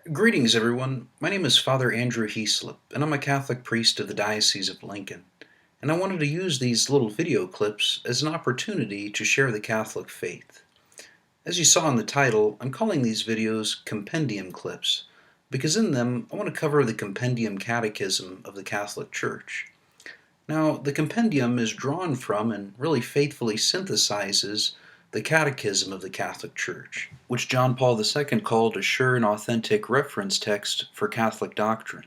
Greetings, everyone. My name is Father Andrew Heaslip, and I'm a Catholic priest of the Diocese of Lincoln. And I wanted to use these little video clips as an opportunity to share the Catholic faith. As you saw in the title, I'm calling these videos Compendium Clips, because in them I want to cover the Compendium Catechism of the Catholic Church. Now, the compendium is drawn from and really faithfully synthesizes the Catechism of the Catholic Church, which John Paul II called a sure and authentic reference text for Catholic doctrine,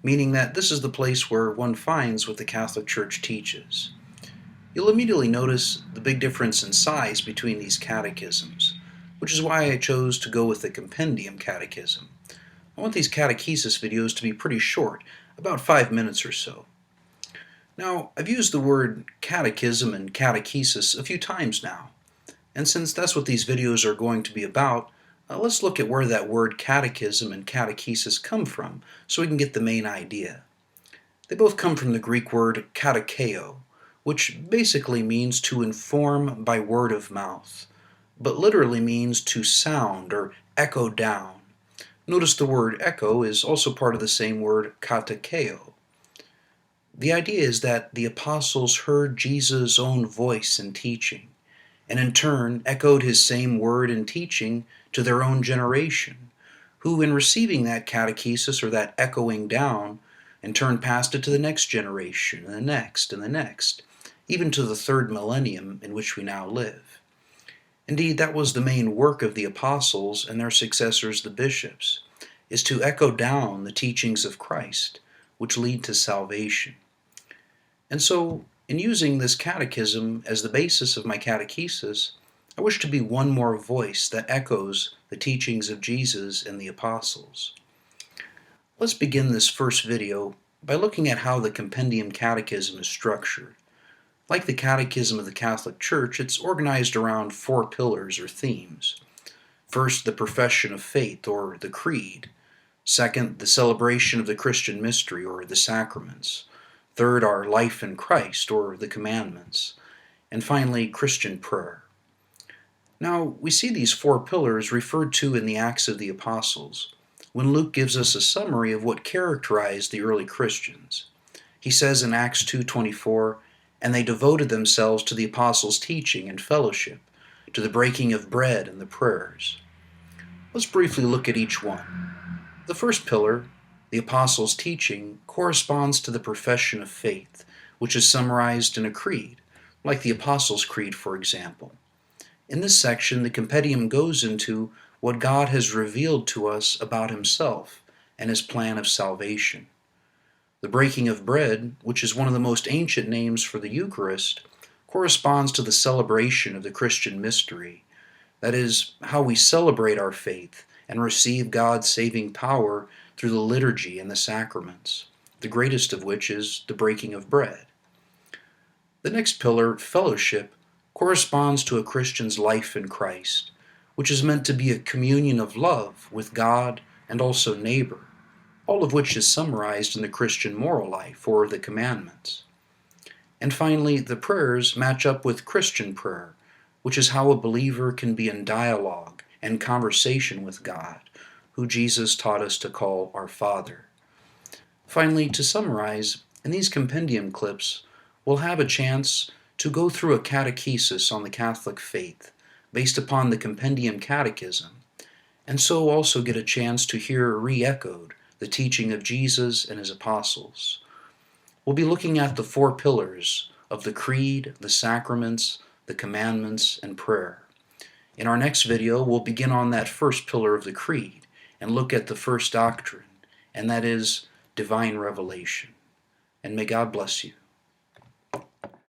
meaning that this is the place where one finds what the Catholic Church teaches. You'll immediately notice the big difference in size between these catechisms, which is why I chose to go with the Compendium Catechism. I want these catechesis videos to be pretty short, about 5 minutes or so. Now, I've used the word catechism and catechesis a few times now, and since that's what these videos are going to be about, let's look at where that word catechism and catechesis come from so we can get the main idea. They both come from the Greek word katecheo, which basically means to inform by word of mouth, but literally means to sound or echo down. Notice the word echo is also part of the same word katecheo. The idea is that the apostles heard Jesus' own voice and teaching, and in turn echoed his same word and teaching to their own generation, who in receiving that catechesis or that echoing down, in turn passed it to the next generation and the next and the next, even to the third millennium in which we now live. Indeed, that was the main work of the apostles and their successors, the bishops, is to echo down the teachings of Christ, which lead to salvation. And so, in using this catechism as the basis of my catechesis, I wish to be one more voice that echoes the teachings of Jesus and the apostles. Let's begin this first video by looking at how the Compendium Catechism is structured. Like the Catechism of the Catholic Church, it's organized around 4 pillars or themes. First, the profession of faith, or the creed. Second, the celebration of the Christian mystery, or the sacraments. Third, our life in Christ, or the commandments. And finally, Christian prayer. Now, we see these 4 pillars referred to in the Acts of the Apostles, when Luke gives us a summary of what characterized the early Christians. He says in Acts 2:24, "And they devoted themselves to the apostles' teaching and fellowship, to the breaking of bread and the prayers." Let's briefly look at each one. The first pillar, the apostles' teaching, corresponds to the profession of faith, which is summarized in a creed, like the Apostles' Creed, for example. In this section, the compendium goes into what God has revealed to us about himself and his plan of salvation. The breaking of bread, which is one of the most ancient names for the Eucharist, corresponds to the celebration of the Christian mystery. That is, how we celebrate our faith and receive God's saving power through the liturgy and the sacraments, the greatest of which is the breaking of bread. The next pillar, fellowship, corresponds to a Christian's life in Christ, which is meant to be a communion of love with God and also neighbor, all of which is summarized in the Christian moral life, or the commandments. And finally, the prayers match up with Christian prayer, which is how a believer can be in dialogue and conversation with God, who Jesus taught us to call our Father. Finally, to summarize, in these compendium clips, we'll have a chance to go through a catechesis on the Catholic faith based upon the Compendium Catechism, and so also get a chance to hear re-echoed the teaching of Jesus and his apostles. We'll be looking at the 4 pillars of the creed, the sacraments, the commandments, and prayer. In our next video, we'll begin on that first pillar of the creed and look at the first doctrine, and that is divine revelation. And may God bless you.